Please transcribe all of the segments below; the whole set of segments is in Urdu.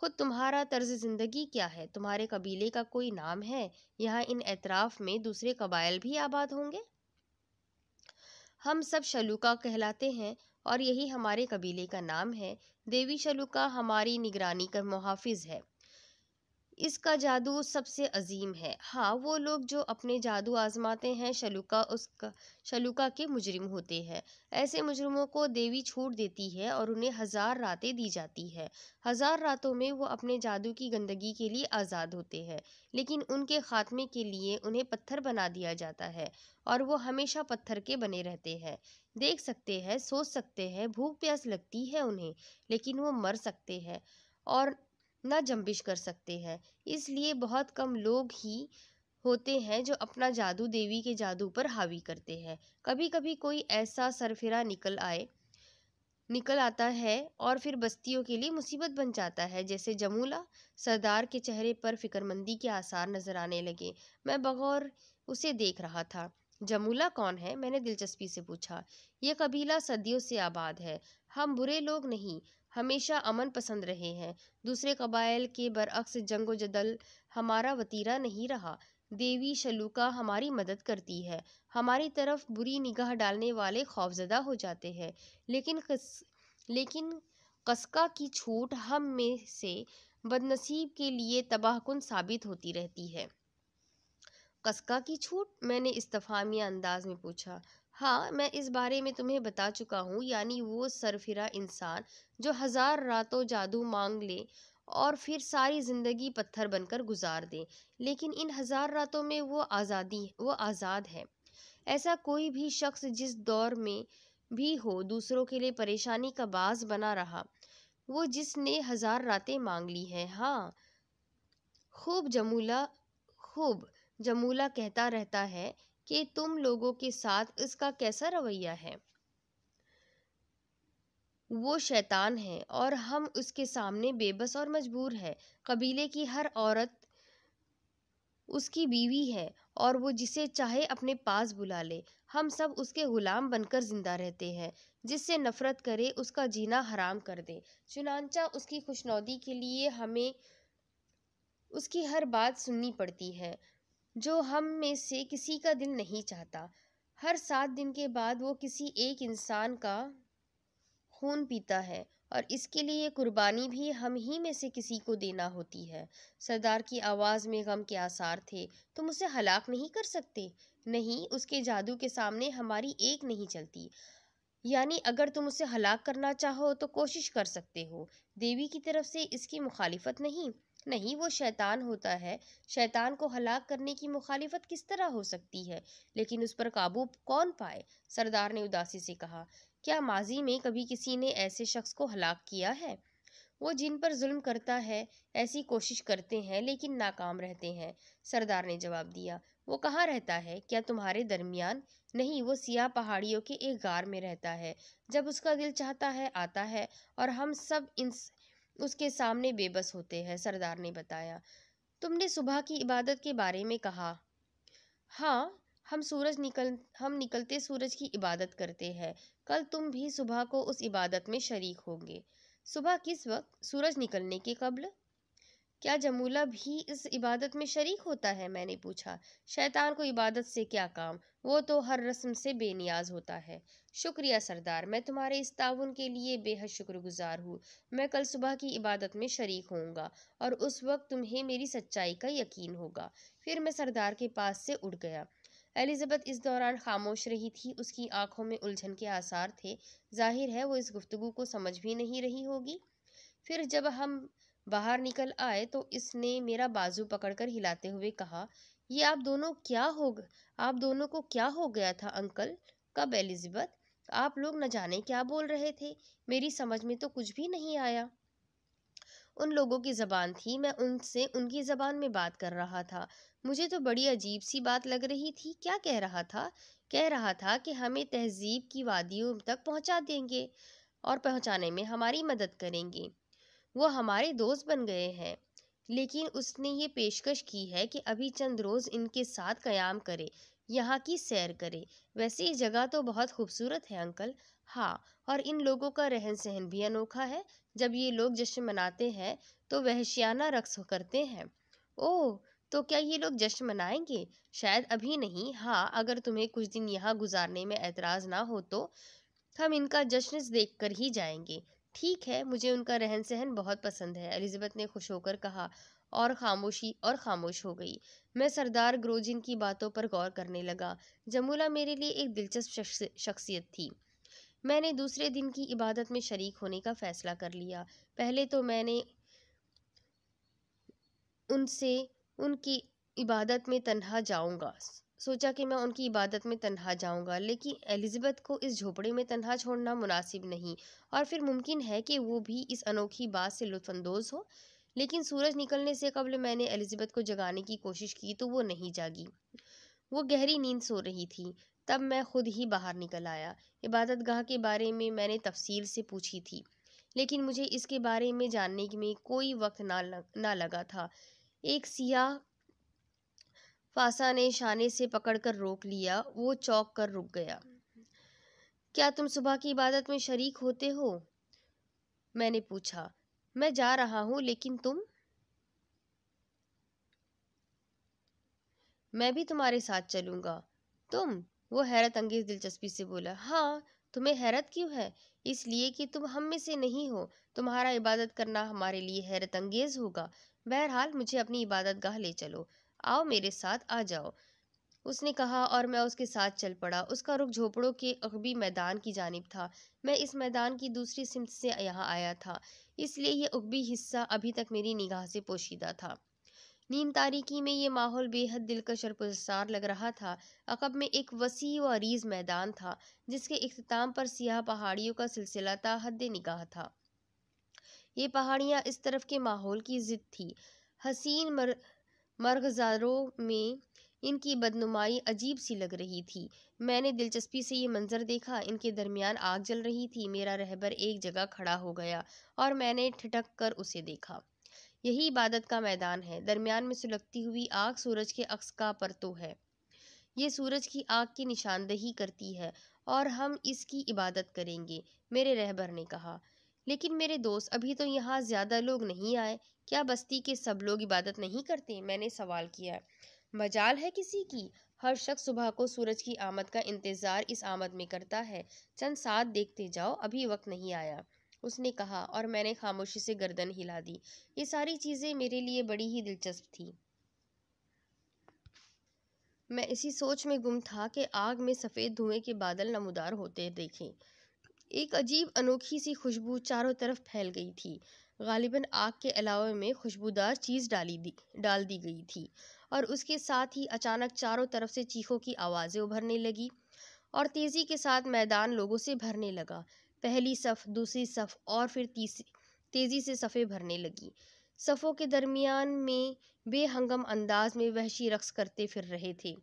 خود تمہارا طرز زندگی کیا ہے؟ تمہارے قبیلے کا کوئی نام ہے؟ یہاں ان اطراف میں دوسرے قبائل بھی آباد ہوں گے؟ ہم سب شلوکا کہلاتے ہیں اور یہی ہمارے قبیلے کا نام ہے۔ دیوی شلوکا ہماری نگرانی کا محافظ ہے۔ اس کا جادو سب سے عظیم ہے۔ ہاں، وہ لوگ جو اپنے جادو آزماتے ہیں شلوکا کے مجرم ہوتے ہیں۔ ایسے مجرموں کو دیوی چھوٹ دیتی ہے اور انہیں 1000 راتیں دی جاتی ہے۔ 1000 راتوں میں وہ اپنے جادو کی گندگی کے لیے آزاد ہوتے ہیں، لیکن ان کے خاتمے کے لیے انہیں پتھر بنا دیا جاتا ہے اور وہ ہمیشہ پتھر کے بنے رہتے ہیں۔ دیکھ سکتے ہیں، سوچ سکتے ہیں، بھوک پیاس لگتی ہے انہیں، لیکن وہ مر سکتے ہیں اور نہ جنبش کر سکتے ہیں۔ اس لیے بہت کم لوگ ہی ہوتے ہیں جو اپنا جادو دیوی کے جادو پر حاوی کرتے ہیں۔ کبھی کبھی کوئی ایسا سرفرا نکل آتا ہے اور پھر بستیوں کے لیے مصیبت بن جاتا ہے، جیسے جمولا۔ سردار کے چہرے پر فکرمندی کے آثار نظر آنے لگے۔ میں بغور اسے دیکھ رہا تھا۔ جمولا کون ہے؟ میں نے دلچسپی سے پوچھا۔ یہ قبیلہ صدیوں سے آباد ہے۔ ہم برے لوگ نہیں، ہمیشہ امن پسند رہے ہیں۔ دوسرے قبائل کے برعکس جنگ و جدل ہمارا وتیرہ نہیں رہا۔ دیوی شلوکا ہماری مدد کرتی ہے۔ ہماری طرف بری نگاہ ڈالنے والے خوفزدہ ہو جاتے ہیں، لیکن قسقا کی چھوٹ ہم میں سے بدنصیب کے لیے تباہ کن ثابت ہوتی رہتی ہے۔ قسقا کی چھوٹ؟ میں نے استفہامیہ انداز میں پوچھا۔ ہاں، میں اس بارے میں تمہیں بتا چکا ہوں، یعنی وہ سرفرا انسان جو 1000 راتوں جادو مانگ لے اور پھر ساری زندگی پتھر بن کر گزار دے، لیکن ان 1000 راتوں میں وہ آزاد ہے۔ ایسا کوئی بھی شخص جس دور میں بھی ہو دوسروں کے لیے پریشانی کا باعث بنا رہا، وہ جس نے 1000 راتیں مانگ لی ہیں۔ ہاں، خوب جمولا کہتا رہتا ہے کہ تم لوگوں کے ساتھ اس کا کیسا رویہ ہے؟ وہ شیطان ہے اور ہم اس کے سامنے بے بس اور مجبور ہیں۔ قبیلے کی ہر عورت اس کی بیوی ہے اور وہ جسے چاہے اپنے پاس بلا لے۔ ہم سب اس کے غلام بن کر زندہ رہتے ہیں۔ جس سے نفرت کرے اس کا جینا حرام کر دے۔ چنانچہ اس کی خوشنودی کے لیے ہمیں اس کی ہر بات سننی پڑتی ہے، جو ہم میں سے کسی کا دل نہیں چاہتا۔ ہر 7 دن کے بعد وہ کسی ایک انسان کا خون پیتا ہے اور اس کے لیے قربانی بھی ہم ہی میں سے کسی کو دینا ہوتی ہے۔ سردار کی آواز میں غم کے آثار تھے۔ تم اسے ہلاک نہیں کر سکتے؟ نہیں، اس کے جادو کے سامنے ہماری ایک نہیں چلتی۔ یعنی اگر تم اسے ہلاک کرنا چاہو تو کوشش کر سکتے ہو۔ دیوی کی طرف سے اس کی مخالفت نہیں؟ نہیں، وہ شیطان ہوتا ہے۔ شیطان کو ہلاک کرنے کی مخالفت کس طرح ہو سکتی ہے؟ لیکن اس پر قابو کون پائے؟ سردار نے اداسی سے کہا۔ کیا ماضی میں کبھی کسی نے ایسے شخص کو ہلاک کیا ہے؟ وہ جن پر ظلم کرتا ہے ایسی کوشش کرتے ہیں لیکن ناکام رہتے ہیں، سردار نے جواب دیا۔ وہ کہاں رہتا ہے؟ کیا تمہارے درمیان؟ نہیں، وہ سیاہ پہاڑیوں کے ایک غار میں رہتا ہے۔ جب اس کا دل چاہتا ہے آتا ہے اور ہم سب اس کے سامنے بے بس ہوتے ہیں، سردار نے بتایا۔ تم نے صبح کی عبادت کے بارے میں کہا۔ ہاں، ہم نکلتے سورج کی عبادت کرتے ہیں۔ کل تم بھی صبح کو اس عبادت میں شریک ہوں گے۔ صبح کس وقت؟ سورج نکلنے کے قبل۔ کیا جمولا بھی اس عبادت میں شریک ہوتا ہے؟ میں نے پوچھا۔ شیطان کو عبادت سے کیا کام؟ وہ تو ہر رسم سے بے نیاز ہوتا ہے۔ شکریہ سردار، میں تمہارے اس تعاون کے لیے بے حد شکر گزار ہوں۔ میں کل صبح کی عبادت میں شریک ہوں گا اور اس وقت تمہیں میری سچائی کا یقین ہوگا۔ پھر میں سردار کے پاس سے اٹھ گیا۔ الزبتھ اس دوران خاموش رہی تھی۔ اس کی آنکھوں میں الجھن کے آثار تھے۔ ظاہر ہے وہ اس گفتگو کو سمجھ بھی نہیں رہی ہوگی۔ پھر جب ہم باہر نکل آئے تو اس نے میرا بازو پکڑ کر ہلاتے ہوئے کہا، یہ آپ دونوں کو کیا ہو گیا تھا انکل؟ کب الزبتھ؟ آپ لوگ نہ جانے کیا بول رہے تھے، میری سمجھ میں تو کچھ بھی نہیں آیا۔ ان لوگوں کی زبان تھی، میں ان سے ان کی زبان میں بات کر رہا تھا۔ مجھے تو بڑی عجیب سی بات لگ رہی تھی۔ کیا کہہ رہا تھا؟ کہہ رہا تھا کہ ہمیں تہذیب کی وادیوں تک پہنچا دیں گے اور پہنچانے میں ہماری مدد کریں گے۔ وہ ہمارے دوست بن گئے ہیں، لیکن اس نے یہ پیشکش کی ہے کہ ابھی چند روز ان کے ساتھ قیام کرے۔ یہاں کی سیر کرے۔ ویسے یہ جگہ تو بہت خوبصورت ہے انکل۔ ہاں، اور ان لوگوں کا رہن سہن بھی انوکھا ہے۔ جب یہ لوگ جشن مناتے ہیں تو وحشیانہ رقص کرتے ہیں۔ اوہ، تو کیا یہ لوگ جشن منائیں گے؟ شاید ابھی نہیں، ہاں اگر تمہیں کچھ دن یہاں گزارنے میں اعتراض نہ ہو تو ہم ان کا جشن دیکھ کر ہی جائیں گے۔ ٹھیک ہے، مجھے ان کا رہن سہن بہت پسند ہے، الزبتھ نے خوش ہو کر کہا، اور خاموش ہو گئی۔ میں سردار گروجن کی باتوں پر غور کرنے لگا۔ جمولہ میرے لیے ایک دلچسپ شخصیت تھی۔ میں نے دوسرے دن کی عبادت میں شریک ہونے کا فیصلہ کر لیا۔ پہلے تو میں نے ان کی عبادت میں تنہا جاؤں گا، سوچا کہ میں ان کی عبادت میں تنہا جاؤں گا، لیکن الزبتھ کو اس جھوپڑے میں تنہا چھوڑنا مناسب نہیں، اور پھر ممکن ہے کہ وہ بھی اس انوکھی بات سے لطف اندوز ہو۔ لیکن سورج نکلنے سے قبل میں نے الزبتھ کو جگانے کی کوشش کی تو وہ نہیں جاگی، وہ گہری نیند سو رہی تھی۔ تب میں خود ہی باہر نکل آیا۔ عبادت گاہ کے بارے میں میں نے تفصیل سے پوچھی تھی، لیکن مجھے اس کے بارے میں جاننے میں کوئی وقت نہ لگا تھا۔ ایک سیاہ فاسا نے شانے سے پکڑ کر روک لیا، وہ چونک کر رک گیا۔ کیا تم صبح کی عبادت میں شریک ہوتے ہو؟ میں نے پوچھا۔ میں جا رہا ہوں، لیکن تم؟ میں بھی تمہارے ساتھ چلوں گا۔ تم؟ وہ حیرت انگیز دلچسپی سے بولا۔ ہاں، تمہیں حیرت کیوں ہے؟ اس لیے کہ تم ہم میں سے نہیں ہو، تمہارا عبادت کرنا ہمارے لیے حیرت انگیز ہوگا۔ بہرحال مجھے اپنی عبادت گاہ لے چلو، آؤ میرے ساتھ آ جاؤ، اس نے کہا، اور میں اس کے ساتھ چل پڑا۔ اس کا رخ جھوپڑوں کے عقبی میدان کی جانب تھا۔ میں اس میدان کی دوسری سمت سے یہاں آیا تھا، اس لیے یہ عقبی حصہ ابھی تک میری نگاہ سے پوشیدہ تھا۔ نیم تاریکی میں یہ ماحول بے حد دلکش اور پراسرار لگ رہا تھا۔ عقب میں ایک وسیع و عریض میدان تھا، جس کے اختتام پر سیاہ پہاڑیوں کا سلسلہ تا حد نگاہ تھا۔ یہ پہاڑیاں اس طرف کے ماحول کی ضد تھیں۔ حسین مرغزاروں میں ان کی بدنمائی عجیب سی لگ رہی تھی۔ میں نے دلچسپی سے یہ منظر دیکھا۔ ان کے درمیان آگ جل رہی تھی۔ میرا رہبر ایک جگہ کھڑا ہو گیا اور میں نے ٹھٹک کر اسے دیکھا۔ یہی عبادت کا میدان ہے۔ درمیان میں سلگتی ہوئی آگ سورج کے عکس کا پرتو ہے۔ یہ سورج کی آگ کی نشاندہی کرتی ہے، اور ہم اس کی عبادت کریں گے، میرے رہبر نے کہا۔ لیکن میرے دوست، ابھی تو یہاں زیادہ لوگ نہیں آئے، کیا بستی کے سب لوگ عبادت نہیں کرتے؟ میں نے سوال کیا۔ مجال ہے کسی کی؟ ہر شخص صبح کو سورج کی آمد کا انتظار اس آمد میں کرتا ہے۔ چند ساتھ دیکھتے جاؤ، ابھی وقت نہیں آیا، اس نے کہا، اور میں نے خاموشی سے گردن ہلا دی۔ یہ ساری چیزیں میرے لیے بڑی ہی دلچسپ تھیں۔ میں اسی سوچ میں گم تھا کہ آگ میں سفید دھوئیں کے بادل نمودار ہوتے دیکھے۔ ایک عجیب انوکھی سی خوشبو چاروں طرف پھیل گئی تھی۔ غالباً آگ کے علاوہ میں خوشبودار چیز ڈال دی گئی تھی، اور اس کے ساتھ ہی اچانک چاروں طرف سے چیخوں کی آوازیں ابھرنے لگی، اور تیزی کے ساتھ میدان لوگوں سے بھرنے لگا۔ پہلی صف، دوسری صف، اور پھر تیزی سے صفیں بھرنے لگیں۔ صفوں کے درمیان میں بے ہنگم انداز میں وحشی رقص کرتے پھر رہے تھے۔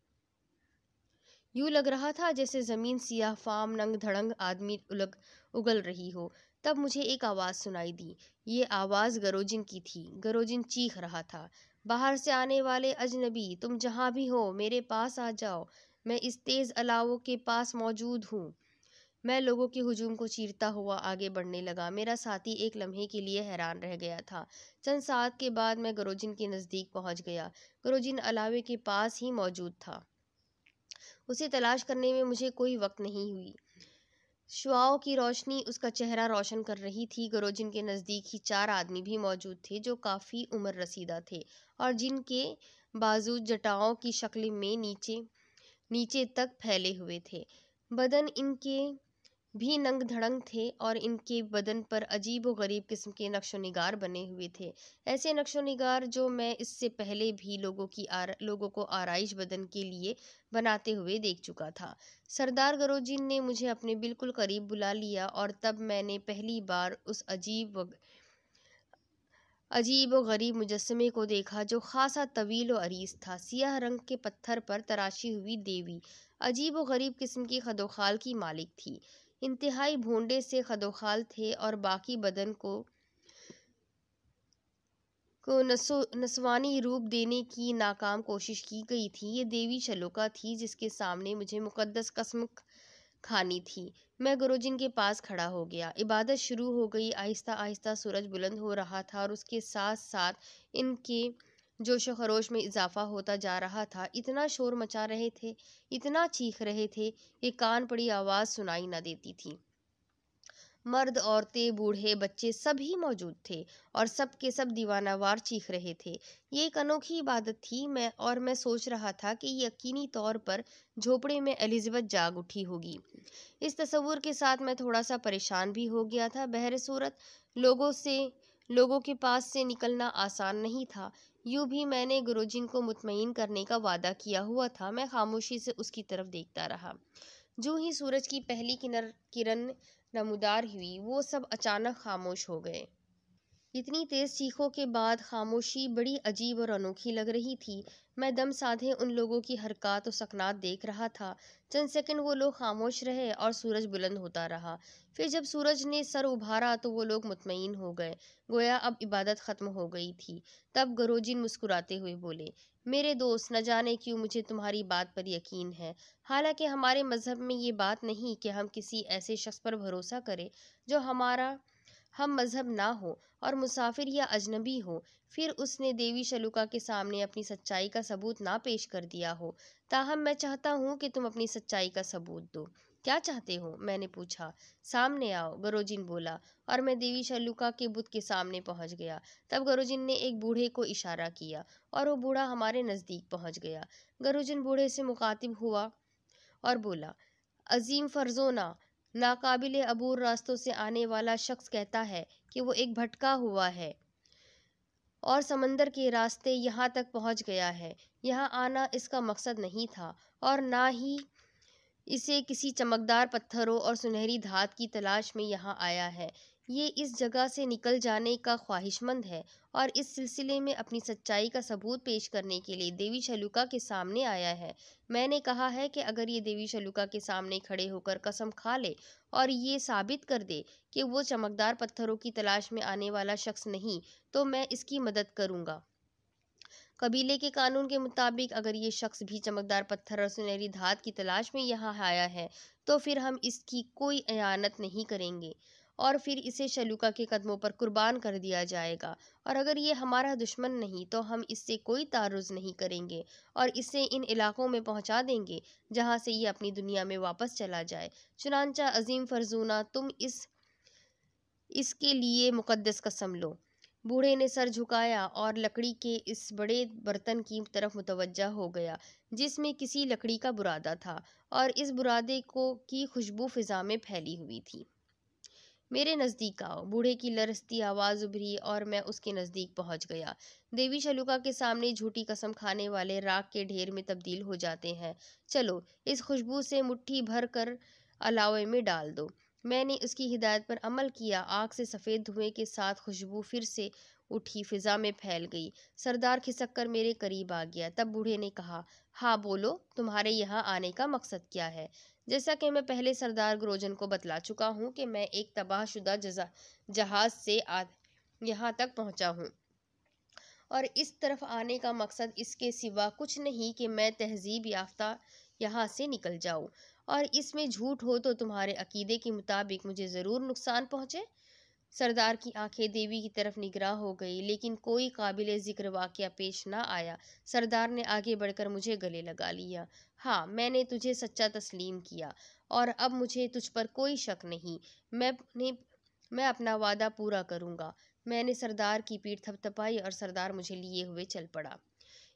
یوں لگ رہا تھا جیسے زمین سیاہ فام ننگ دھڑنگ آدمی اگل رہی ہو۔ تب مجھے ایک آواز سنائی دی۔ یہ آواز گروجن کی تھی۔ گروجن چیخ رہا تھا، باہر سے آنے والے اجنبی، تم جہاں بھی ہو میرے پاس آ جاؤ، میں اس تیز الاووں کے پاس موجود ہوں۔ میں لوگوں کے ہجوم کو چیرتا ہوا آگے بڑھنے لگا۔ میرا ساتھی ایک لمحے کے لیے حیران رہ گیا تھا۔ چند ساعت کے بعد میں گروجن کے نزدیک پہنچ گیا۔ گروجن الاوے کے پاس ہی موجود تھا۔ اسے تلاش کرنے میں مجھے کوئی وقت نہیں ہوئی۔ شعاعوں کی روشنی اس کا چہرہ روشن کر رہی تھی۔ گروجن کے نزدیک ہی 4 آدمی بھی موجود تھے جو کافی عمر رسیدہ تھے، اور جن کے بازو جٹاؤں کی شکل میں نیچے تک پھیلے ہوئے تھے۔ بدن ان کے بھی ننگ دھڑنگ تھے، اور ان کے بدن پر عجیب و غریب قسم کے نقش و نگار بنے ہوئے تھے، ایسے نقش و نگار جو میں اس سے پہلے بھی لوگوں کو آرائش بدن کے لیے بناتے ہوئے دیکھ چکا تھا۔ سردار گروجن نے مجھے اپنے بالکل قریب بلا لیا، اور تب میں نے پہلی بار اس عجیب و غریب مجسمے کو دیکھا جو خاصا طویل و عریض تھا۔ سیاہ رنگ کے پتھر پر تراشی ہوئی دیوی عجیب و غریب قسم کی خدوخال کی مالک تھی۔ انتہائی بھونڈے سے خدوخال تھے، اور باقی بدن کو کو نسوانی روپ دینے کی ناکام کوشش کی گئی تھی، یہ دیوی شلوکا تھی جس کے سامنے مجھے مقدس قسم کھانی تھی۔ میں گروجن کے پاس کھڑا ہو گیا۔ عبادت شروع ہو گئی۔ آہستہ آہستہ سورج بلند ہو رہا تھا اور اس کے ساتھ ساتھ ان کے جوش و خروش میں اضافہ ہوتا جا رہا تھا۔ اتنا شور مچا رہے تھے، اتنا چیخ رہے تھے کہ کان پڑی آواز سنائی نہ دیتی تھی۔ مرد، عورتیں، بوڑھے، بچے سبھی موجود تھے اور سب کے سب دیوانہ وار چیخ رہے تھے۔ یہ ایک انوکھی عبادت تھی میں سوچ رہا تھا کہ یقینی طور پر جھوپڑے میں الزبتھ جاگ اٹھی ہوگی۔ اس تصور کے ساتھ میں تھوڑا سا پریشان بھی ہو گیا تھا۔ بہر صورت لوگوں کے پاس سے نکلنا آسان نہیں تھا۔ یوں بھی میں نے گروجن کو مطمئن کرنے کا وعدہ کیا ہوا تھا۔ میں خاموشی سے اس کی طرف دیکھتا رہا۔ جو ہی سورج کی پہلی کرن نمودار ہوئی، وہ سب اچانک خاموش ہو گئے۔ اتنی تیز چیخوں کے بعد خاموشی بڑی عجیب اور انوکھی لگ رہی تھی۔ میں دم سادھے ان لوگوں کی حرکات و سکنات دیکھ رہا تھا۔ چند سیکنڈ وہ لوگ خاموش رہے اور سورج بلند ہوتا رہا۔ پھر جب سورج نے سر ابھارا تو وہ لوگ مطمئن ہو گئے، گویا اب عبادت ختم ہو گئی تھی۔ تب گروجن مسکراتے ہوئے بولے، میرے دوست، نہ جانے کیوں مجھے تمہاری بات پر یقین ہے۔ حالانکہ ہمارے مذہب میں یہ بات نہیں کہ ہم کسی ایسے شخص پر بھروسہ کریں جو ہمارا ہم مذہب نہ ہو اور مسافر یا اجنبی ہو۔ پھر اس نے دیوی شلوکا کے سامنے اپنی سچائی کا ثبوت نہ پیش کر دیا ہو۔ تاہم میں چاہتا ہوں کہ تم اپنی سچائی کا ثبوت دو۔ کیا چاہتے ہو؟ میں نے پوچھا۔ سامنے آؤ، گروجن بولا، اور میں دیوی شلوکا کے بت کے سامنے پہنچ گیا۔ تب گروجن نے ایک بوڑھے کو اشارہ کیا اور وہ بوڑھا ہمارے نزدیک پہنچ گیا۔ گروجن بوڑھے سے مخاطب ہوا اور بولا، عظیم فرزونہ، ناقابل عبور راستوں سے آنے والا شخص کہتا ہے کہ وہ ایک بھٹکا ہوا ہے اور سمندر کے راستے یہاں تک پہنچ گیا ہے۔ یہاں آنا اس کا مقصد نہیں تھا اور نہ ہی اسے کسی چمکدار پتھروں اور سنہری دھات کی تلاش میں یہاں آیا ہے۔ یہ اس جگہ سے نکل جانے کا خواہش مند ہے اور اس سلسلے میں اپنی سچائی کا ثبوت پیش کرنے کے لیے دیوی شلوکا کے سامنے آیا ہے۔ میں نے کہا ہے کہ اگر یہ دیوی شلوکا کے سامنے کھڑے ہو کر قسم کھا لے اور یہ ثابت کر دے کہ وہ چمکدار پتھروں کی تلاش میں آنے والا شخص نہیں، تو میں اس کی مدد کروں گا۔ قبیلے کے قانون کے مطابق اگر یہ شخص بھی چمکدار پتھر اور سنہری دھات کی تلاش میں یہاں آیا ہے تو پھر ہم اس کی کوئی اعانت نہیں کریں گے اور پھر اسے شلوکا کے قدموں پر قربان کر دیا جائے گا، اور اگر یہ ہمارا دشمن نہیں تو ہم اس سے کوئی تعرض نہیں کریں گے اور اسے ان علاقوں میں پہنچا دیں گے جہاں سے یہ اپنی دنیا میں واپس چلا جائے۔ چنانچہ عظیم فرزونہ، تم اس کے لیے مقدس قسم لو۔ بوڑھے نے سر جھکایا اور لکڑی کے اس بڑے برتن کی طرف متوجہ ہو گیا جس میں کسی لکڑی کا برادہ تھا اور اس برادے کی خوشبو فضا میں پھیلی ہوئی تھی۔ میرے نزدیک آؤ، بوڑھے کی لرزتی آواز ابھری اور میں اس کے نزدیک پہنچ گیا۔ دیوی شلوکا کے سامنے جھوٹی قسم کھانے والے راکھ کے ڈھیر میں تبدیل ہو جاتے ہیں۔ چلو اس خوشبو سے مٹھی بھر کر الاوے میں ڈال دو۔ میں نے اس کی ہدایت پر عمل کیا۔ آگ سے سفید دھوئیں کے ساتھ خوشبو پھر سے اٹھی، فضا میں پھیل گئی۔ سردار کھسک کر میرے قریب آ گیا۔ تب بوڑھے نے کہا، ہاں بولو، تمہارے یہاں آنے کا مقصد کیا ہے؟ جیسا کہ میں پہلے سردار گروجن کو بتلا چکا ہوں کہ میں ایک تباہ شدہ جہاز سے یہاں تک پہنچا ہوں اور اس طرف آنے کا مقصد اس کے سوا کچھ نہیں کہ میں تہذیب یافتہ یہاں سے نکل جاؤں، اور اس میں جھوٹ ہو تو تمہارے عقیدے کے مطابق مجھے ضرور نقصان پہنچے۔ سردار کی آنکھیں دیوی کی طرف نگراں ہو گئی، لیکن کوئی قابل ذکر واقعہ پیش نہ آیا۔ سردار نے آگے بڑھ کر مجھے گلے لگا لیا۔ ہاں، میں نے تجھے سچا تسلیم کیا اور اب مجھے تجھ پر کوئی شک نہیں۔ میں اپنا وعدہ پورا کروں گا۔ میں نے سردار کی پیٹھ تھپ تھپائی اور سردار مجھے لیے ہوئے چل پڑا۔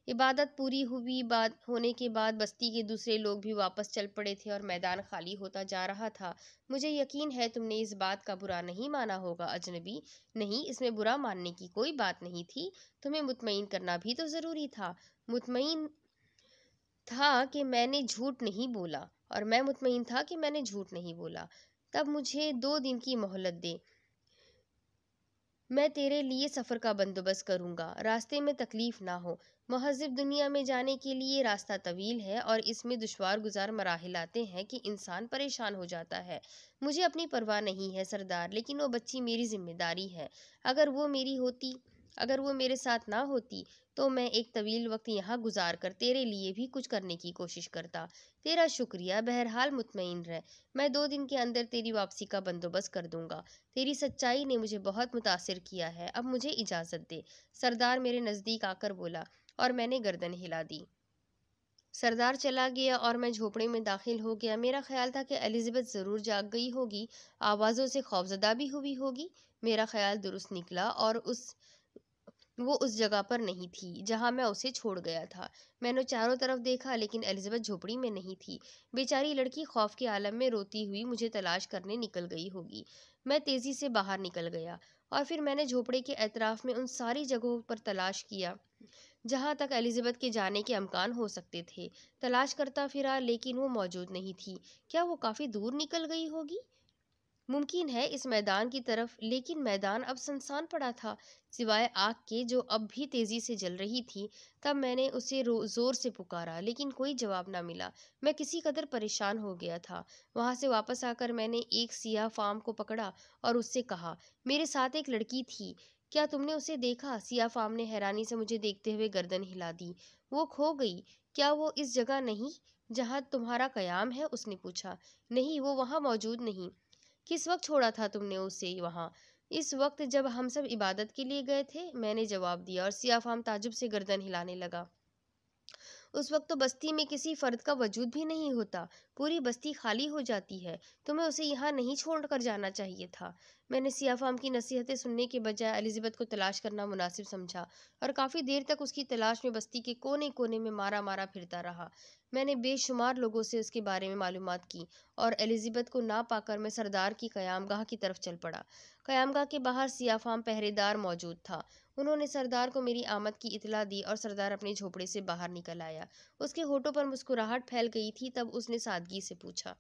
عبادت پوری ہونے کے بعد بستی کے دوسرے لوگ بھی واپس چل پڑے تھے اور میدان خالی ہوتا جا رہا تھا۔ مجھے یقین ہے تم نے اس بات کا برا نہیں مانا ہوگا اجنبی۔ نہیں، اس میں برا ماننے کی کوئی بات نہیں تھی۔ تمہیں مطمئن کرنا بھی تو ضروری تھا۔ مطمئن تھا کہ میں نے جھوٹ نہیں بولا اور میں مطمئن تھا کہ میں نے جھوٹ نہیں بولا۔ تب مجھے 2 دن کی مہلت دے، میں تیرے لیے سفر کا بندوبست کروں گا، راستے میں تکلیف نہ ہو۔ مہذب دنیا میں جانے کے لیے راستہ طویل ہے اور اس میں دشوار گزار مراحل آتے ہیں کہ انسان پریشان ہو جاتا ہے۔ مجھے اپنی پرواہ نہیں ہے سردار، لیکن وہ بچی میری ذمہ داری ہے۔ اگر وہ میری ہوتی اگر وہ میرے ساتھ نہ ہوتی تو میں ایک طویل وقت یہاں گزار کر تیرے لیے بھی کچھ کرنے کی کوشش کرتا۔ تیرا شکریہ، بہرحال مطمئن رہ، میں 2 دن کے اندر تیری واپسی کا بندوبست کر دوں گا۔ تیری سچائی نے مجھے بہت متاثر کیا ہے، اب مجھے اجازت دے، سردار میرے نزدیک آ کر بولا، اور میں نے گردن ہلا دی۔ سردار چلا گیا اور میں جھوپڑی میں داخل ہو گیا۔ میرا خیال تھا کہ الزبتھ ضرور جاگ گئی ہوگی، آوازوں سے خوفزدہ بھی ہوئی ہوگی۔ میرا خیال درست نکلا اور وہ اس جگہ پر نہیں تھی جہاں میں اسے چھوڑ گیا تھا۔ میں نے چاروں طرف دیکھا لیکن الزبتھ جھوپڑی میں نہیں تھی۔ بیچاری لڑکی خوف کے عالم میں روتی ہوئی مجھے تلاش کرنے نکل گئی ہوگی۔ میں تیزی سے باہر نکل گیا اور پھر میں نے جھوپڑے کے اطراف میں ان ساری جگہوں پر تلاش کیا جہاں تک الزبتھ کے جانے کے امکان ہو سکتے تھے۔ تلاش کرتا پھرا لیکن وہ موجود نہیں تھی۔ کیا وہ کافی دور نکل گئی ہوگی؟ ممکن ہے اس میدان کی طرف، لیکن میدان اب سنسان پڑا تھا سوائے آگ کے جو اب بھی تیزی سے جل رہی تھی۔ تب میں نے اسے زور سے پکارا لیکن کوئی جواب نہ ملا۔ میں کسی قدر پریشان ہو گیا تھا۔ وہاں سے واپس آ کر میں نے ایک سیاہ فام کو پکڑا اور اس سے کہا، میرے ساتھ ایک لڑکی تھی، کیا تم نے اسے دیکھا؟ سیاہ فام نے حیرانی سے مجھے دیکھتے ہوئے گردن ہلا دی۔ وہ کھو گئی؟ کیا وہ اس جگہ نہیں جہاں تمہارا قیام ہے؟ اس نے پوچھا۔ نہیں، وہ وہاں موجود نہیں۔ کس وقت چھوڑا تھا تم نے اسے وہاں؟ اس وقت جب ہم سب عبادت کے لیے گئے تھے، میں نے جواب دیا، اور سیاہ فام تعجب سے گردن ہلانے لگا۔ اس وقت تو بستی میں کسی فرد کا وجود بھی نہیں ہوتا، پوری بستی خالی ہو جاتی ہے، تمہیں اسے یہاں نہیں چھوڑ کر جانا چاہیے تھا۔ میں نے سیاہ فام کی نصیحتیں سننے کے بجائے الزبتھ کو تلاش کرنا مناسب سمجھا اور کافی دیر تک اس کی تلاش میں بستی کے کونے کونے میں مارا مارا پھرتا رہا۔ میں نے بے شمار لوگوں سے اس کے بارے میں معلومات کی اور الزبتھ کو نہ پا کر میں سردار کی قیام گاہ کی طرف چل پڑا۔ قیام گاہ کے باہر سیاہ فام پہرے دار موجود تھا۔ انہوں نے سردار کو میری آمد کی اطلاع دی اور سردار اپنے جھوپڑے سے باہر نکل آیا۔ اس کے ہونٹوں پر مسکراہٹ پھیل گئی تھی۔ تب اس نے سادگی سے پوچھا،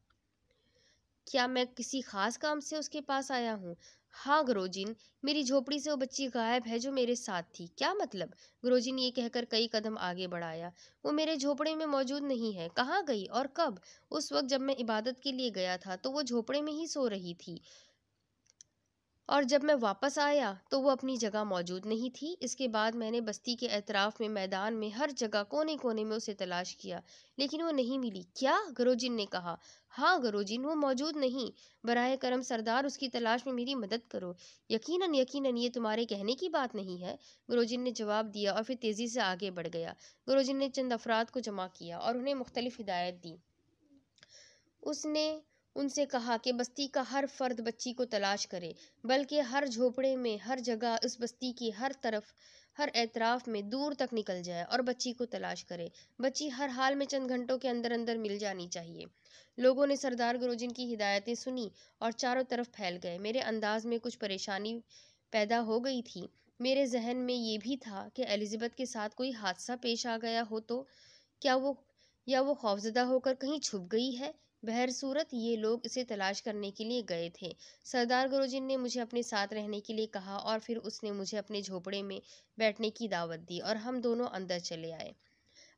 کیا میں کسی خاص کام سے اس کے پاس آیا ہوں؟ ہاں گروجن، میری جھوپڑی سے وہ بچی غائب ہے جو میرے ساتھ تھی۔ کیا مطلب؟ گروجن یہ کہہ کر کئی قدم آگے بڑھایا۔ وہ میرے جھوپڑے میں موجود نہیں ہے۔ کہاں گئی اور کب؟ اس وقت جب میں عبادت کے لیے گیا تھا تو وہ جھوپڑے میں ہی سو رہی تھی، اور جب میں واپس آیا تو وہ اپنی جگہ موجود نہیں تھی۔ اس کے بعد میں نے بستی کے اطراف میں، میدان میں، ہر جگہ کونے کونے میں اسے تلاش کیا لیکن وہ نہیں ملی۔ کیا؟ گروجن نے کہا۔ ہاں گروجن، وہ موجود نہیں۔ براہ کرم سردار، اس کی تلاش میں میری مدد کرو۔ یقیناً یقیناً، یہ تمہارے کہنے کی بات نہیں ہے، گروجن نے جواب دیا اور پھر تیزی سے آگے بڑھ گیا۔ گروجن نے چند افراد کو جمع کیا اور انہیں مختلف ہدایت دی۔ اس نے ان سے کہا کہ بستی کا ہر فرد بچی کو تلاش کرے، بلکہ ہر جھوپڑے میں، ہر جگہ، اس بستی کی ہر طرف، ہر اطراف میں دور تک نکل جائے اور بچی کو تلاش کرے۔ بچی ہر حال میں چند گھنٹوں کے اندر اندر مل جانی چاہیے۔ لوگوں نے سردار گروجن کی ہدایتیں سنی اور چاروں طرف پھیل گئے۔ میرے انداز میں کچھ پریشانی پیدا ہو گئی تھی۔ میرے ذہن میں یہ بھی تھا کہ الزبتھ کے ساتھ کوئی حادثہ پیش آ گیا ہو تو یا وہ خوفزدہ ہو کر کہیں چھپ گئی ہے۔ بہرصورت یہ لوگ اسے تلاش کرنے کے لیے گئے تھے۔ سردار گروجن نے مجھے اپنے ساتھ رہنے کے لیے کہا اور پھر اس نے مجھے اپنے جھوپڑے میں بیٹھنے کی دعوت دی اور ہم دونوں اندر چلے آئے۔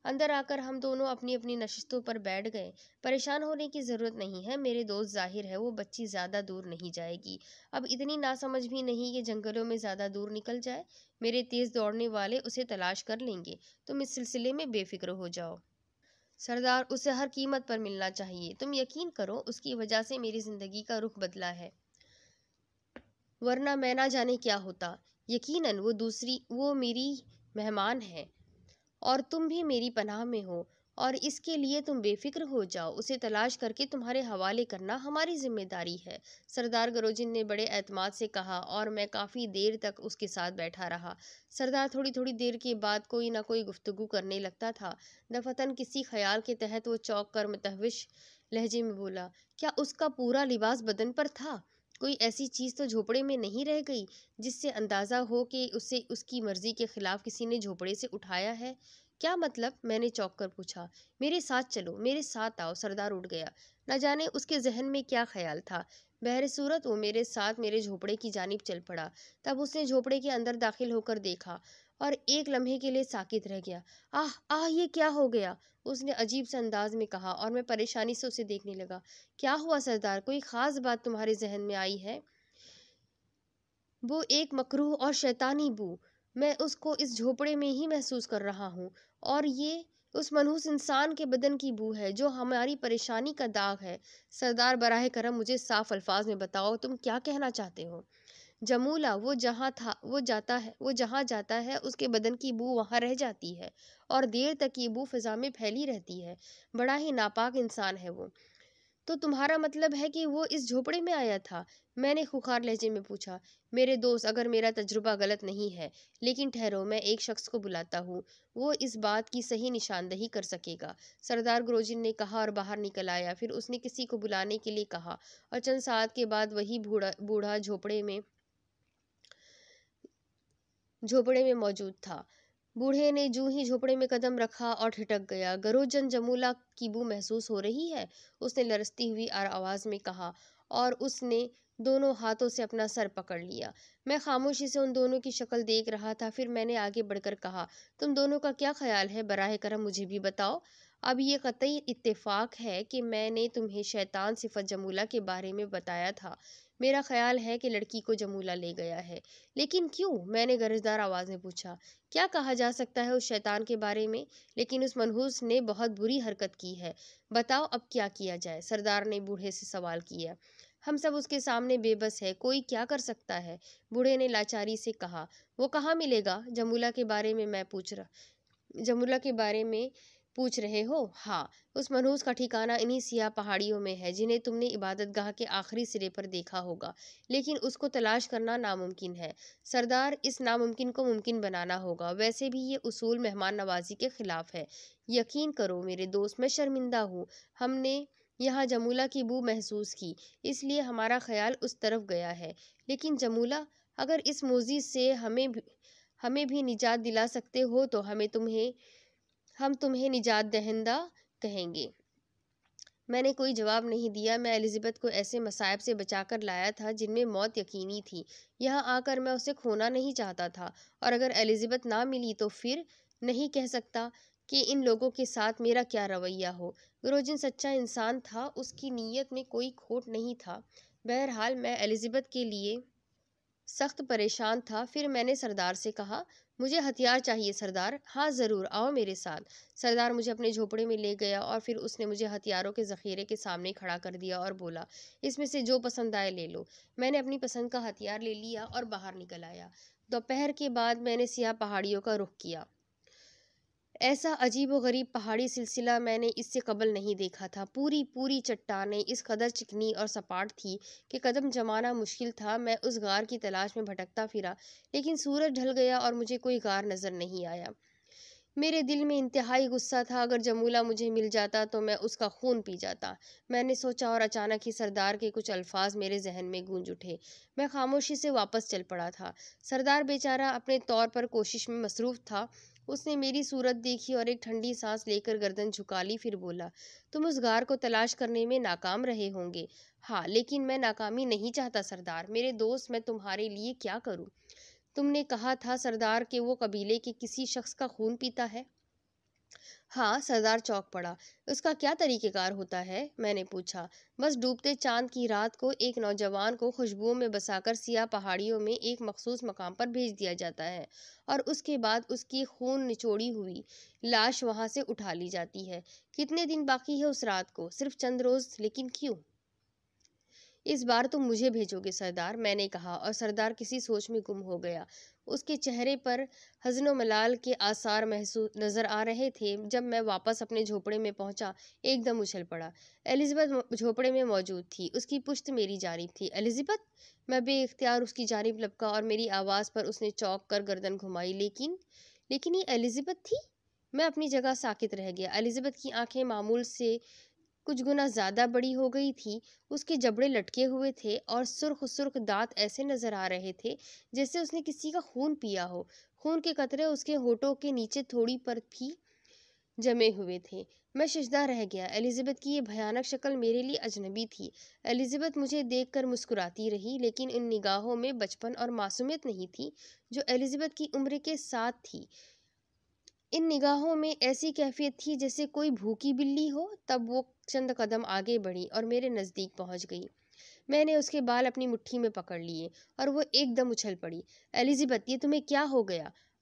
اندر آ کر ہم دونوں اپنی اپنی نشستوں پر بیٹھ گئے۔ پریشان ہونے کی ضرورت نہیں ہے میرے دوست، ظاہر ہے وہ بچی زیادہ دور نہیں جائے گی۔ اب اتنی ناسمجھ بھی نہیں کہ جنگلوں میں زیادہ دور نکل جائے۔ میرے تیز دوڑنے والے اسے تلاش کر لیں گے۔ تم اس سلسلے میں بے فکر ہو جاؤ۔ سردار، اسے ہر قیمت پر ملنا چاہیے۔ تم یقین کرو، اس کی وجہ سے میری زندگی کا رخ بدلا ہے، ورنہ میں نہ جانے کیا ہوتا۔ یقیناً وہ میری مہمان ہے اور تم بھی میری پناہ میں ہو، اور اس کے لیے تم بے فکر ہو جاؤ۔ اسے تلاش کر کے تمہارے حوالے کرنا ہماری ذمہ داری ہے، سردار گروجن نے بڑے اعتماد سے کہا، اور میں کافی دیر تک اس کے ساتھ بیٹھا رہا۔ سردار تھوڑی تھوڑی دیر کے بعد کوئی نہ کوئی گفتگو کرنے لگتا تھا۔ دفعتاً کسی خیال کے تحت وہ چونک کر متوحش لہجے میں بولا، کیا اس کا پورا لباس بدن پر تھا؟ کوئی ایسی چیز تو جھوپڑے میں نہیں رہ گئی جس سے اندازہ ہو کہ اسے اس کی مرضی کے خلاف کسی نے جھوپڑے سے اٹھایا ہے؟ کیا مطلب؟ میں نے چونک کر پوچھا۔ میرے ساتھ چلو، میرے ساتھ آؤ۔ سردار اٹھ گیا۔ نہ جانے اس کے ذہن میں کیا خیال تھا۔ بہرصورت وہ میرے ساتھ میرے جھوپڑے کی جانب چل پڑا۔ تب اس نے جھوپڑے کے اندر داخل ہو کر دیکھا اور ایک لمحے کے لیے ساکت رہ گیا۔ آہ یہ کیا ہو گیا؟ اس نے عجیب سے انداز میں کہا اور میں پریشانی سے اسے دیکھنے لگا۔ کیا ہوا سردار؟ کوئی خاص بات تمہارے ذہن میں آئی ہے؟ وہ ایک مکروہ اور شیطانی بو میں اس کو اس جھوپڑے میں ہی محسوس کر رہا ہوں، اور یہ اس منحوس انسان کے بدن کی بو ہے جو ہماری پریشانی کا داغ ہے۔ سردار براہ کرم مجھے صاف الفاظ میں بتاؤ تم کیا کہنا چاہتے ہو؟ جمولہ، وہ جہاں جاتا ہے اس کے بدن کی بو وہاں رہ جاتی ہے، اور دیر تک یہ بو فضا میں پھیلی رہتی ہے۔ بڑا ہی ناپاک انسان ہے وہ۔ تو تمہارا مطلب ہے کہ وہ اس جھوپڑے میں آیا تھا؟ میں نے خوخار لہجے میں پوچھا۔ میرے دوست، اگر میرا تجربہ غلط نہیں ہے، لیکن ٹھہرو، میں ایک شخص کو بلاتا ہوں، وہ اس بات کی صحیح نشاندہی کر سکے گا، سردار گروجن نے کہا اور باہر نکل آیا۔ پھر اس نے کسی کو بلانے کے لیے کہا، اور چند ساعت کے بعد وہی بوڑھا جھوپڑے میں موجود تھا۔ بوڑھے نے جو ہی جھوپڑے میں قدم رکھا اور ٹھٹک گیا۔ گروجن، جمولہ کی بو محسوس ہو رہی ہے؟ اس نے لرزتی ہوئی آواز میں کہا، اور اس نے دونوں ہاتھوں سے اپنا سر پکڑ لیا۔ میں خاموشی سے ان دونوں کی شکل دیکھ رہا تھا۔ پھر میں نے آگے بڑھ کر کہا، تم دونوں کا کیا خیال ہے؟ براہ کرم مجھے بھی بتاؤ۔ اب یہ قطعی اتفاق ہے کہ میں نے تمہیں شیطان صفت جمولہ کے بارے میں بتایا تھا۔ میرا خیال ہے کہ لڑکی کو جمولہ لے گیا ہے۔ لیکن کیوں؟ میں نے گرجدار آواز میں پوچھا۔ کیا کہا جا سکتا ہے اس شیطان کے بارے میں؟ لیکن اس منحوس نے بہت بری حرکت کی ہے۔ بتاؤ اب کیا کیا جائے؟ سردار نے بوڑھے سے سوال کیا۔ ہم سب اس کے سامنے بے بس ہے، کوئی کیا کر سکتا ہے؟ بوڑھے نے لاچاری سے کہا۔ وہ کہاں ملے گا؟ جمولہ کے بارے میں پوچھ رہے ہو؟ ہاں، اس منحوس کا ٹھکانہ انہی سیاہ پہاڑیوں میں ہے جنہیں تم نے عبادت گاہ کے آخری سرے پر دیکھا ہوگا، لیکن اس کو تلاش کرنا ناممکن ہے۔ سردار، اس ناممکن کو ممکن بنانا ہوگا۔ ویسے بھی یہ اصول مہمان نوازی کے خلاف ہے۔ یقین کرو میرے دوست، میں شرمندہ ہوں۔ ہم نے یہاں جمولہ کی بو محسوس کی، اس لیے ہمارا خیال اس طرف گیا ہے۔ لیکن جمولہ، اگر اس موذی سے ہمیں بھی نجات دلا سکتے ہو تو ہم تمہیں نجات دہندہ کہیں گے۔ میں نے کوئی جواب نہیں دیا۔ میں الزبتھ کو ایسے مصائب سے بچا کر لایا تھا جن میں موت یقینی تھی۔ یہاں آ کر میں اسے کھونا نہیں چاہتا تھا، اور اگر الزبتھ نہ ملی تو پھر نہیں کہہ سکتا کہ ان لوگوں کے ساتھ میرا کیا رویہ ہو۔ گروجن سچا انسان تھا، اس کی نیت میں کوئی کھوٹ نہیں تھا۔ بہرحال میں الزبتھ کے لیے سخت پریشان تھا۔ پھر میں نے سردار سے کہا، مجھے ہتھیار چاہیے سردار۔ ہاں ضرور، آؤ میرے ساتھ۔ سردار مجھے اپنے جھوپڑے میں لے گیا، اور پھر اس نے مجھے ہتھیاروں کے ذخیرے کے سامنے کھڑا کر دیا اور بولا، اس میں سے جو پسند آئے لے لو۔ میں نے اپنی پسند کا ہتھیار لے لیا اور باہر نکل آیا۔ دوپہر کے بعد میں نے سیاہ پہاڑیوں کا رخ کیا۔ ایسا عجیب و غریب پہاڑی سلسلہ میں نے اس سے قبل نہیں دیکھا تھا۔ پوری چٹانیں اس قدر چکنی اور سپاٹ تھی کہ قدم جمانا مشکل تھا۔ میں اس غار کی تلاش میں بھٹکتا پھرا، لیکن سورج ڈھل گیا اور مجھے کوئی غار نظر نہیں آیا۔ میرے دل میں انتہائی غصہ تھا۔ اگر جمولہ مجھے مل جاتا تو میں اس کا خون پی جاتا، میں نے سوچا، اور اچانک ہی سردار کے کچھ الفاظ میرے ذہن میں گونج اٹھے۔ میں خاموشی سے واپس چل پڑا تھا۔ سردار بیچارہ اپنے طور پر کوشش میں مصروف تھا۔ اس نے میری صورت دیکھی اور ایک ٹھنڈی سانس لے کر گردن جھکا لی، پھر بولا، تم اس غار کو تلاش کرنے میں ناکام رہے ہوں گے؟ ہاں، لیکن میں ناکامی نہیں چاہتا سردار۔ میرے دوست، میں تمہارے لیے کیا کروں؟ تم نے کہا تھا سردار کہ وہ قبیلے کے کسی شخص کا خون پیتا ہے۔ ہاں، سردار چونک پڑا۔ اس کا کیا طریقہ کار ہوتا ہے؟ میں نے پوچھا۔ بس ڈوبتے چاند کی رات کو ایک نوجوان کو خوشبوؤں میں بسا کر سیاہ پہاڑیوں میں ایک مخصوص مقام پر بھیج دیا جاتا ہے، اور اس کے بعد اس کی خون نچوڑی ہوئی لاش وہاں سے اٹھا لی جاتی ہے۔ کتنے دن باقی ہے اس رات کو؟ صرف چند روز۔ لیکن کیوں؟ اس بار تم مجھے بھیجو گے سردار، میں نے کہا، اور سردار کسی سوچ میں گم ہو گیا۔ اس کے چہرے پر حزن و ملال کے آثار نظر آ رہے تھے۔ جب میں واپس اپنے جھوپڑے میں پہنچا، ایک دم اچھل پڑا۔ الزبتھ جھوپڑے میں موجود تھی، اس کی پشت میری جانب تھی۔ الزبتھ! میں بے اختیار اس کی جانب لپکا، اور میری آواز پر اس نے چونک کر گردن گھمائی۔ لیکن یہ الزبتھ تھی؟ میں اپنی جگہ ساکت رہ گیا۔ الزبتھ کی آنکھیں معمول سے کچھ گنا زیادہ بڑی ہو گئی تھی، اس کے جبڑے لٹکے ہوئے تھے، اور سرخ دانت ایسے نظر آ رہے تھے جیسے اس نے کسی کا خون پیا ہو۔ خون کے قطرے اس کے ہونٹوں کے نیچے تھوڑی پر بھی جمے ہوئے تھے۔ میں ششدر رہ گیا۔ الزبتھ کی یہ بھیانک شکل میرے لیے اجنبی تھی۔ الزبتھ مجھے دیکھ کر مسکراتی رہی، لیکن ان نگاہوں میں بچپن اور معصومیت نہیں تھی جو الزبتھ کی عمر کے ساتھ تھی۔ ان نگاہوں میں ایسی کیفیت تھی جیسے کوئی بھوکی بلی ہو۔ تب وہ چند قدم آگے بڑھی اور میرے نزدیک پہنچ گئی۔ میں نے اس کے بال اپنی مٹھی میں پکڑ لیے، اور وہ ایک دم اچھل پڑی۔ الزبتھ، یہ تمہیں کیا ہو گیا؟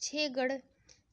6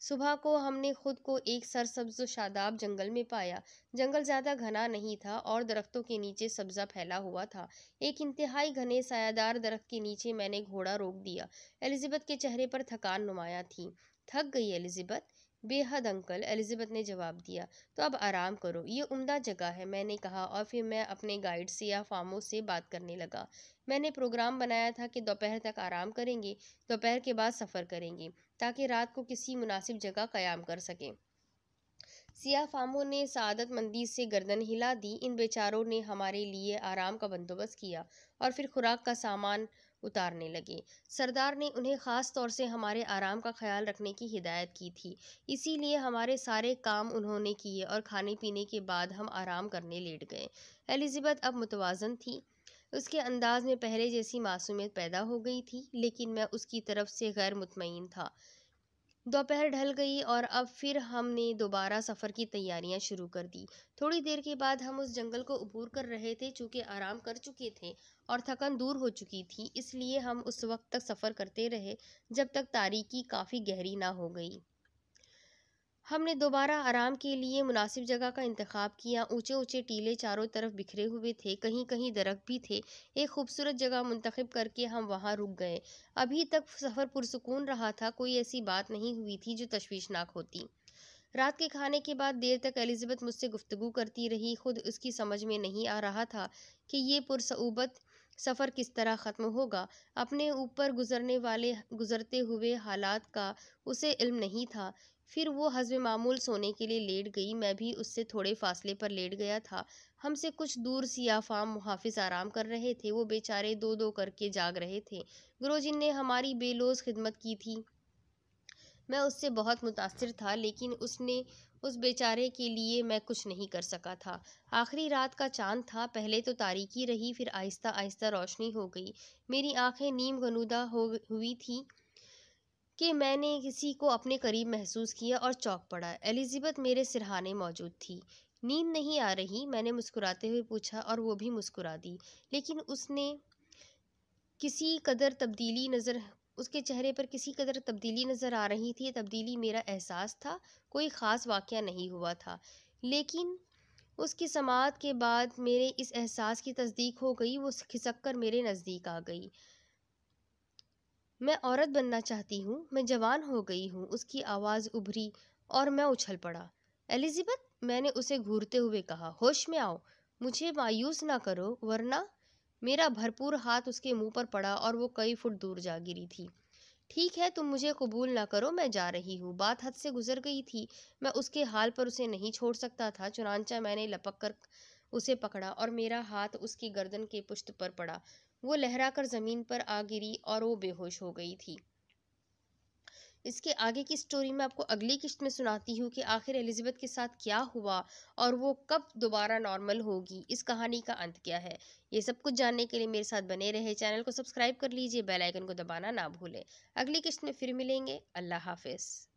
صبح کو ہم نے خود کو ایک سرسبز و شاداب جنگل میں پایا۔ جنگل زیادہ گھنا نہیں تھا اور درختوں کے نیچے سبزہ پھیلا ہوا تھا۔ ایک انتہائی گھنے سایہ دار درخت کے نیچے میں نے گھوڑا روک دیا۔ الزبتھ کے چہرے پر تھکان نمایاں تھی۔ تھک گئی الزبتھ؟ بے حد انکل، الزبتھ نے جواب دیا۔ تو اب آرام کرو، یہ عمدہ جگہ ہے، میں نے کہا، اور پھر میں اپنے گائیڈ سیاہ فاموں سے بات کرنے لگا۔ میں نے پروگرام بنایا تھا کہ دوپہر تک آرام کریں گے، دوپہر کے بعد سفر کریں گے تاکہ رات کو کسی مناسب جگہ قیام کر سکیں۔ سیاہ فاموں نے سعادت مندی سے گردن ہلا دی۔ ان بیچاروں نے ہمارے لیے آرام کا بندوبست کیا اور پھر خوراک کا سامان اتارنے لگے۔ سردار نے انہیں خاص طور سے ہمارے آرام کا خیال رکھنے کی ہدایت کی تھی، اسی لیے ہمارے سارے کام انہوں نے کیے اور کھانے پینے کے بعد ہم آرام کرنے لیٹ گئے۔ الزبتھ اب متوازن تھی۔ اس کے انداز میں پہلے جیسی معصومیت پیدا ہو گئی تھی، لیکن میں اس کی طرف سے غیر مطمئن تھا۔ دوپہر ڈھل گئی اور اب پھر ہم نے دوبارہ سفر کی تیاریاں شروع کر دی۔ تھوڑی دیر کے بعد ہم اس جنگل کو عبور کر رہے تھے۔ چونکہ آرام کر چکے تھے اور تھکن دور ہو چکی تھی، اس لیے ہم اس وقت تک سفر کرتے رہے جب تک تاریکی کافی گہری نہ ہو گئی۔ ہم نے دوبارہ آرام کے لیے مناسب جگہ کا انتخاب کیا۔ اونچے اونچے ٹیلے چاروں طرف بکھرے ہوئے تھے، کہیں کہیں درخت بھی تھے۔ ایک خوبصورت جگہ منتخب کر کے ہم وہاں رک گئے۔ ابھی تک سفر پرسکون رہا تھا، کوئی ایسی بات نہیں ہوئی تھی جو تشویشناک ہوتی۔ رات کے کھانے کے بعد دیر تک الزبتھ مجھ سے گفتگو کرتی رہی۔ خود اس کی سمجھ میں نہیں آ رہا تھا کہ یہ پرصعوبت سفر کس طرح ختم ہوگا۔ اپنے اوپر گزرتے ہوئے حالات کا اسے علم نہیں تھا۔ پھر وہ حسب معمول سونے کے لیے لیٹ گئی، میں بھی اس سے تھوڑے فاصلے پر لیٹ گیا تھا۔ ہم سے کچھ دور سیاہ فام محافظ آرام کر رہے تھے، وہ بیچارے دو دو کر کے جاگ رہے تھے۔ گروجن نے ہماری بے لوث خدمت کی تھی۔ میں اس سے بہت متاثر تھا، لیکن اس بیچارے کے لیے میں کچھ نہیں کر سکا تھا۔ آخری رات کا چاند تھا، پہلے تو تاریکی رہی، پھر آہستہ آہستہ روشنی ہو گئی۔ میری آنکھیں نیم غنودہ ہوئی تھیں کہ میں نے کسی کو اپنے قریب محسوس کیا اور چونک پڑا۔ الزبتھ میرے سرہانے موجود تھی۔ نیند نہیں آ رہی؟ میں نے مسکراتے ہوئے پوچھا اور وہ بھی مسکرا دی، لیکن اس کے چہرے پر کسی قدر تبدیلی نظر آ رہی تھی۔ یہ تبدیلی میرا احساس تھا، کوئی خاص واقعہ نہیں ہوا تھا، لیکن اس کی سماعت کے بعد میرے اس احساس کی تصدیق ہو گئی۔ وہ کھسک کر میرے نزدیک آ گئی۔ میں عورت بننا چاہتی ہوں، میں جوان ہو گئی ہوں۔ اس کی آواز ابھری اور میں اچھل پڑا۔ الزبتھ، میں نے اسے گھورتے ہوئے کہا، ہوش میں آؤ، مجھے مایوس نہ کرو ورنہ۔ میرا بھرپور ہاتھ اس کے منہ پر پڑا اور وہ کئی فٹ دور جا گری تھی۔ ٹھیک ہے، تم مجھے قبول نہ کرو، میں جا رہی ہوں۔ بات حد سے گزر گئی تھی، میں اس کے حال پر اسے نہیں چھوڑ سکتا تھا، چنانچہ میں نے لپک کر اسے پکڑا اور میرا ہاتھ اس کی گردن کے پشت پر پڑا۔ وہ لہرا کر زمین پر آ گری اور وہ بے ہوش ہو گئی تھی۔ اس کے آگے کی سٹوری میں آپ کو اگلی قسط میں سناتی ہوں کہ آخر الزبتھ کے ساتھ کیا ہوا اور وہ کب دوبارہ نارمل ہوگی، اس کہانی کا انت کیا ہے۔ یہ سب کچھ جاننے کے لیے میرے ساتھ بنے رہے، چینل کو سبسکرائب کر لیجئے، بیل آئیکن کو دبانا نہ بھولیں۔ اگلی قسط میں پھر ملیں گے، اللہ حافظ۔